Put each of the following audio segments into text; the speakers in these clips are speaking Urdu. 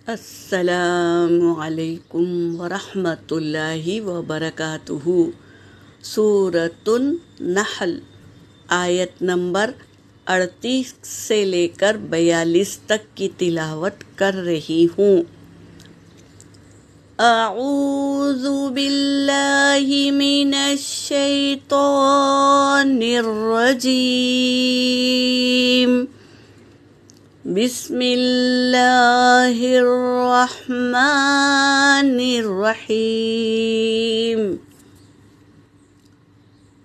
السلام علیکم ورحمۃ اللہ وبرکاتہ۔ سورۃ النحل آیت نمبر 38 سے لے کر 42 تک کی تلاوت کر رہی ہوں۔ اعوذ باللہ من الشیطان الرجیم، بسم اللہ الرحمن الرحیم۔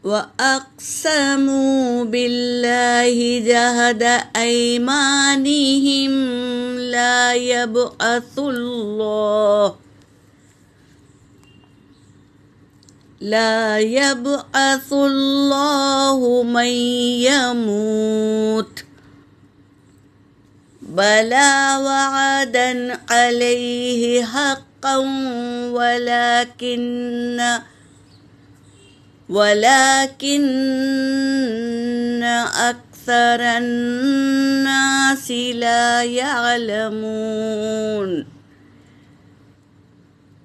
وَأَقْسَمُوا بِاللَّهِ جَهْدَ أَيْمَانِهِمْ لا يبعث الله من يموت بلى وعدا عليه حقا ولكن أكثر الناس لا يعلمون۔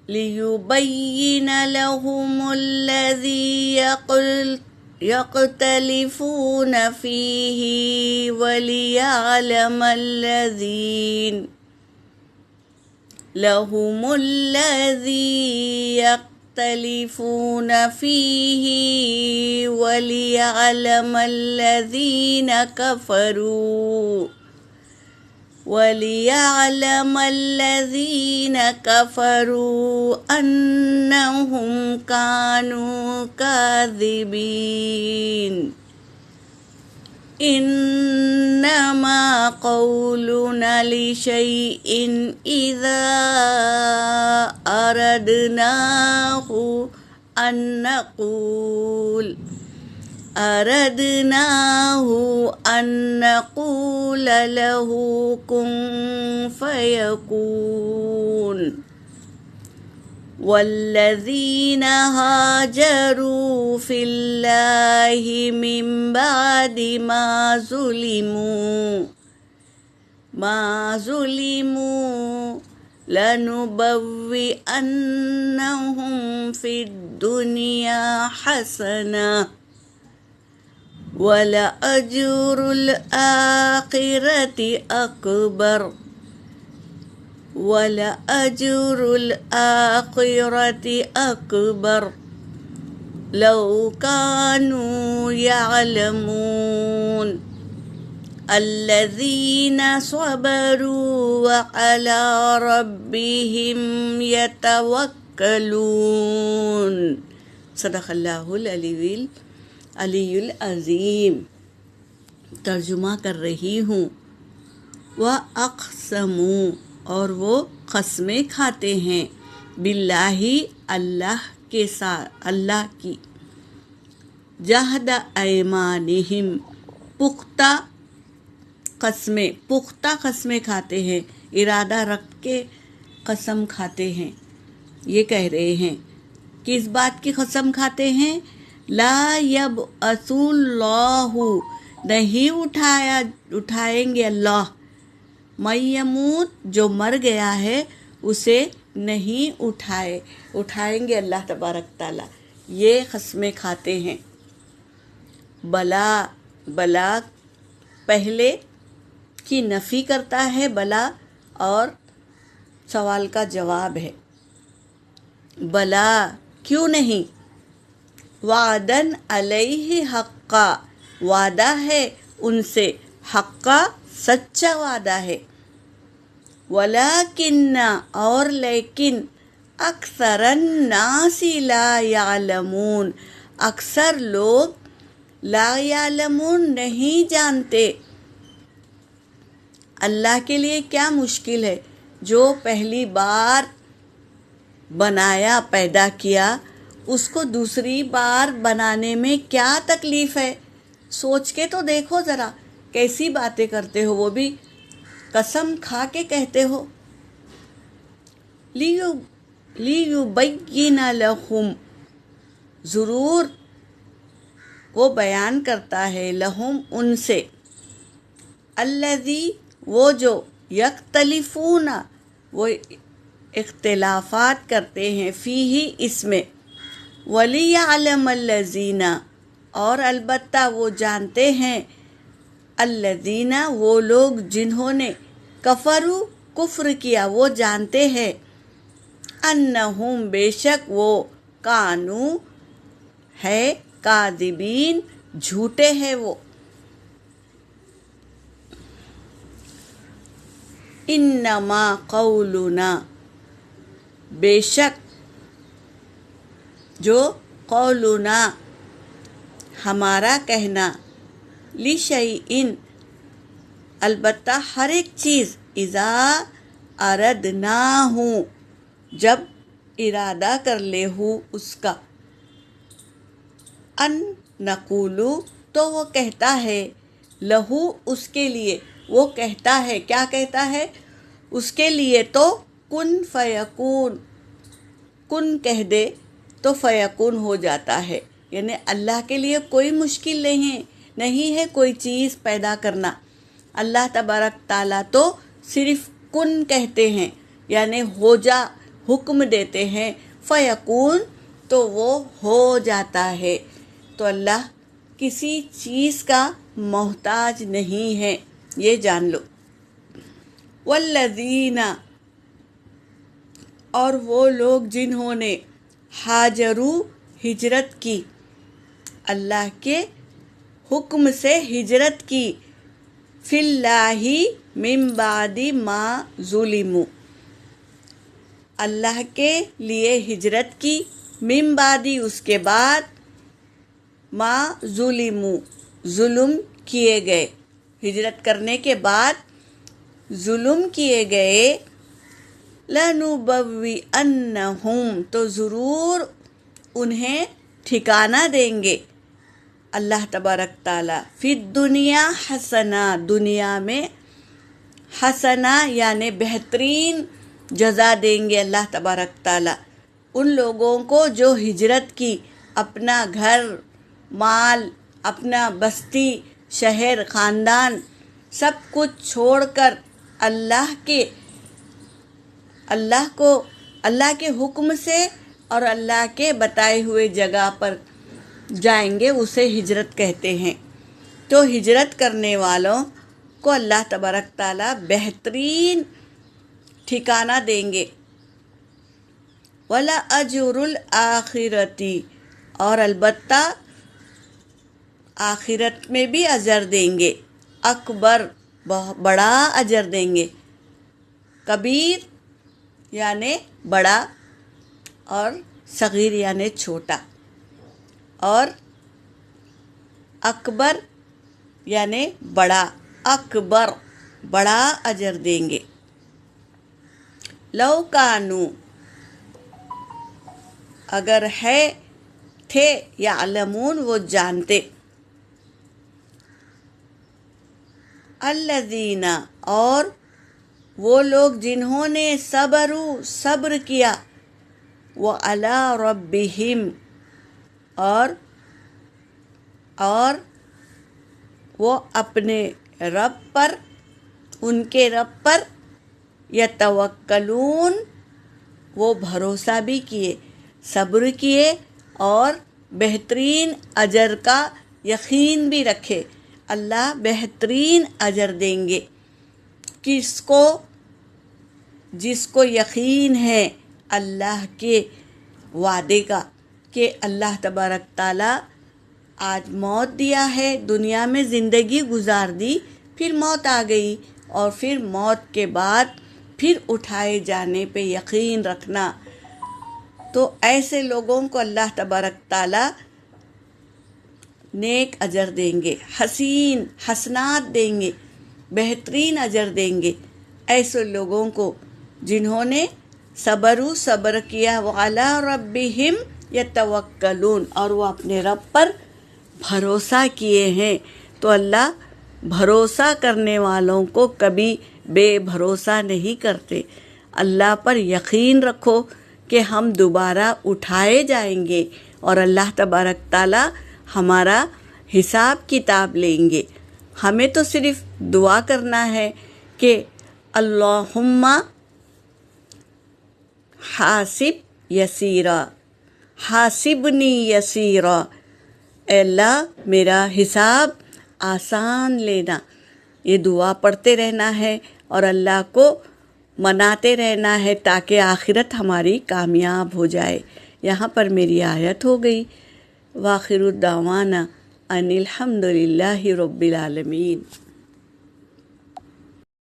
ليبين لهم الذي يختلفون فيه وليعلم الذين كفروا أنهم كانوا كاذبين۔ إنما قولنا لشيء إذا أردناه أن نقول له كن فيكون۔ والذين هاجروا في الله من بعد ما ظلموا لنبوئنهم في الدنيا حسنة ولأجر الآخرة أكبر لو كانوا يعلمون۔ الذين صبروا وعلى ربهم يتوكلون۔ صدق اللہ العلی العظیم۔ ترجمہ کر رہی ہوں۔ وَأَقْسَمُوا، اور وہ قسمیں کھاتے ہیں، باللہ، اللہ کے ساتھ، اللہ کی، جہد ایمانہم، پختہ قسمیں کھاتے ہیں، ارادہ رکھ کے قسم کھاتے ہیں۔ یہ کہہ رہے ہیں، کس بات کی قسم کھاتے ہیں؟ لا یبعث اللہ، نہیں اٹھائیں گے اللہ، من یموت، جو مر گیا ہے اسے نہیں اٹھائیں گے اللہ تبارک تعالیٰ، یہ قسمیں کھاتے ہیں۔ بلا پہلے کی نفی کرتا ہے بلا، اور سوال کا جواب ہے۔ بلا، کیوں نہیں؟ وعدن علیہ حقا، وعدہ ہے ان سے، حقا، سچا وعدہ ہے۔ ولیکن، اور لیکن، اکثر الناس لا یعلمون، اکثر لوگ لا یعلمون، نہیں جانتے۔ اللہ کے لیے کیا مشکل ہے؟ جو پہلی بار بنایا، پیدا کیا، اس کو دوسری بار بنانے میں کیا تکلیف ہے؟ سوچ کے تو دیکھو ذرا، کیسی باتیں کرتے ہو، وہ بھی قسم کھا کے کہتے ہو۔ لیبین لہم، ضرور وہ بیان کرتا ہے، لہم، ان سے، الذی، وہ جو، یختلفون، وہ اختلافات کرتے ہیں فیہ اس میں، وَلِيَعْلَمَ الَّذِينَ اور البتہ وہ جانتے ہیں، الذین وہ لوگ جنہوں نے کفروا کفر کیا، وہ جانتے ہیں، انہم بے شک وہ کانو ہے کاذبین جھوٹے ہیں وہ۔ انما قولنا بے شک جو قولنا ہمارا کہنا، لشیئن البتہ ہر ایک چیز، اذا اردناہ جب ارادہ کر لے ہو اس کا، ان نقولو تو وہ کہتا ہے، لہو اس کے لیے، وہ کہتا ہے، کیا کہتا ہے اس کے لیے، تو کن فیکون، کن کہہ دے تو فیکون ہو جاتا ہے، یعنی اللہ کے لیے کوئی مشکل نہیں ہے کوئی چیز پیدا کرنا۔ اللہ تبارک تعالیٰ تو صرف کن کہتے ہیں، یعنی ہو جا حکم دیتے ہیں، فیکون تو وہ ہو جاتا ہے۔ تو اللہ کسی چیز کا محتاج نہیں ہے، یہ جان لو۔ والذین اور وہ لوگ جنہوں نے ہاجروا ہجرت کی، اللہ کے حکم سے ہجرت کی، فی اللہ من بعد ما ظلموا اللہ کے لیے ہجرت کی، من بعد اس کے بعد، ما ظلموا ظلم کیے گئے، ہجرت کرنے کے بعد ظلم کیے گئے، لَنُبَوِّئَنَّهُمْ تو ضرور انہیں ٹھکانہ دیں گے اللہ تبارک تعالیٰ، فی الدنیا حسنہ دنیا میں، حسنہ یعنی بہترین جزا دیں گے اللہ تبارک تعالیٰ ان لوگوں کو جو ہجرت کی، اپنا گھر مال، اپنا بستی شہر خاندان سب کچھ چھوڑ کر اللہ کے حکم سے اور اللہ کے بتائے ہوئے جگہ پر جائیں گے، اسے ہجرت کہتے ہیں۔ تو ہجرت کرنے والوں کو اللہ تبارک تعالیٰ بہترین ٹھکانہ دیں گے۔ وَلَأَجْرُ الْآخِرَةِ اور البتہ آخرت میں بھی اجر دیں گے، اکبر بڑا اجر دیں گے، کبیر یعنی بڑا اور صغیر یعنی چھوٹا، اور اکبر یعنی بڑا، اکبر بڑا اجر دیں گے۔ لو کانو اگر تھے یعلمون وہ جانتے، الذین اور وہ لوگ جنہوں نے صبر کیا، وعلی ربہم اور وہ اپنے رب پر، ان کے رب پر، یتوکلون وہ بھروسہ بھی کیے، صبر کیے اور بہترین اجر کا یقین بھی رکھے، اللہ بہترین اجر دیں گے۔ کس کو؟ جس کو یقین ہے اللہ کے وعدے کا کہ اللہ تبارک تعالیٰ آج موت دیا ہے، دنیا میں زندگی گزار دی، پھر موت آ گئی، اور پھر موت کے بعد پھر اٹھائے جانے پہ یقین رکھنا۔ تو ایسے لوگوں کو اللہ تبارک تعالیٰ نیک اجر دیں گے، حسین حسنات دیں گے، بہترین اجر دیں گے ایسے لوگوں کو جنہوں نے صبر کیا، وعلی ربہم یتوکلون اور وہ اپنے رب پر بھروسہ کیے ہیں۔ تو اللہ بھروسہ کرنے والوں کو کبھی بے بھروسہ نہیں کرتے۔ اللہ پر یقین رکھو کہ ہم دوبارہ اٹھائے جائیں گے اور اللہ تبارک تعالیٰ ہمارا حساب کتاب لیں گے۔ ہمیں تو صرف دعا کرنا ہے کہ اللہم حاسب یسیرا، حاسبنی یسیرا، اے اللہ میرا حساب آسان لینا۔ یہ دعا پڑھتے رہنا ہے اور اللہ کو مناتے رہنا ہے تاکہ آخرت ہماری کامیاب ہو جائے۔ یہاں پر میری آیت ہو گئی۔ وآخر الدعوانا ان الحمد للہ رب العالمین۔